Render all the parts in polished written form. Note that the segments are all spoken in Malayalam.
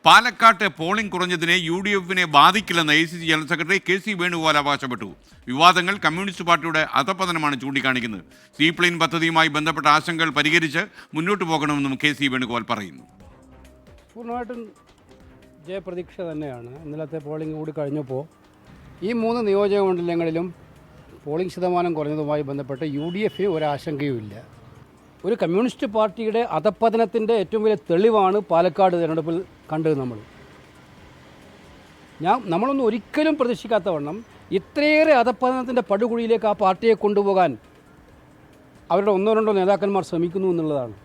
പാലക്കാട്ട് പോളിംഗ് കുറഞ്ഞതിനെ UDF-നെ ബാധിക്കില്ലെന്ന് ACC general secretary KC Venugopal അവകാശപ്പെട്ടു. വിവാദങ്ങൾ കമ്മ്യൂണിസ്റ്റ് പാർട്ടിയുടെ അധപതനമാണ് ചൂണ്ടിക്കാണിക്കുന്നത്. സീപ്ലെയിൻ പദ്ധതിയുമായി ബന്ധപ്പെട്ട ആശങ്കകൾ പരിഹരിച്ച് മുന്നോട്ട് പോകണമെന്നും KC വേണുഗോപാൽ പറയുന്നു. പൂർണ്ണമായിട്ടും ജയപ്രതീക്ഷ തന്നെയാണ്. ഇന്നലത്തെ പോളിംഗ് കൂടി കഴിഞ്ഞപ്പോൾ ഈ 3 നിയോജക മണ്ഡലങ്ങളിലും പോളിംഗ് ശതമാനം കുറഞ്ഞതുമായി ബന്ധപ്പെട്ട് UDF-ന് ഒരാശങ്കയുമില്ല. ഒരു കമ്മ്യൂണിസ്റ്റ് പാർട്ടിയുടെ അധപ്പതനത്തിൻ്റെ ഏറ്റവും വലിയ തെളിവാണ് പാലക്കാട് തിരഞ്ഞെടുപ്പിൽ കണ്ടത്. നമ്മളൊന്നും ഒരിക്കലും പ്രതീക്ഷിക്കാത്ത വണ്ണം ഇത്രയേറെ അധപ്പതനത്തിൻ്റെ പടുകുഴിയിലേക്ക് ആ പാർട്ടിയെ കൊണ്ടുപോകാൻ അവരുടെ 1-2 നേതാക്കന്മാർ ശ്രമിക്കുന്നു എന്നുള്ളതാണ്.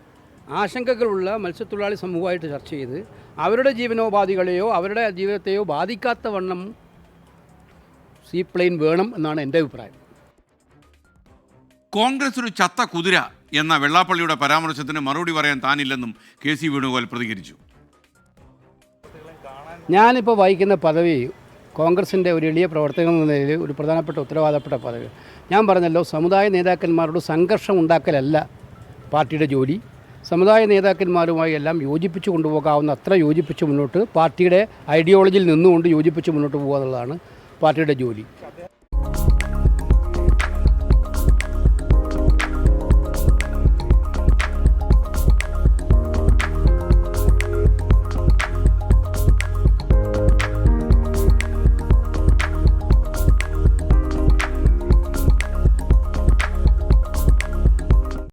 ആശങ്കകളുള്ള മത്സ്യത്തൊഴിലാളി സമൂഹമായിട്ട് ചർച്ച ചെയ്ത് അവരുടെ ജീവനോപാധികളെയോ അവരുടെ ജീവിതത്തെയോ ബാധിക്കാത്ത വണ്ണം സീപ്ലെയിൻ വേണം എന്നാണ് എൻ്റെ അഭിപ്രായം. കോൺഗ്രസ് ഒരു ചത്ത കുതിര എന്ന വെള്ളാപ്പള്ളിയുടെ പരാമർശത്തിന് മറുപടി പറയാൻ താനില്ലെന്നും KC വേണുഗോപാൽ പ്രതികരിച്ചു. ഞാനിപ്പോൾ വഹിക്കുന്ന പദവി കോൺഗ്രസിൻ്റെ ഒരു എളിയ പ്രവർത്തകൻ എന്ന നിലയിൽ ഒരു പ്രധാനപ്പെട്ട ഉത്തരവാദപ്പെട്ട പദവി. ഞാൻ പറഞ്ഞല്ലോ, സമുദായ നേതാക്കന്മാരോട് സംഘർഷം ഉണ്ടാക്കലല്ല പാർട്ടിയുടെ ജോലി. സമുദായ നേതാക്കന്മാരുമായി എല്ലാം യോജിപ്പിച്ച് കൊണ്ടുപോകാവുന്ന അത്ര യോജിപ്പിച്ച് മുന്നോട്ട് പാർട്ടിയുടെ ഐഡിയോളജിയിൽ നിന്നുകൊണ്ട് യോജിപ്പിച്ച് മുന്നോട്ട് പോകുക എന്നുള്ളതാണ് പാർട്ടിയുടെ ജോലി.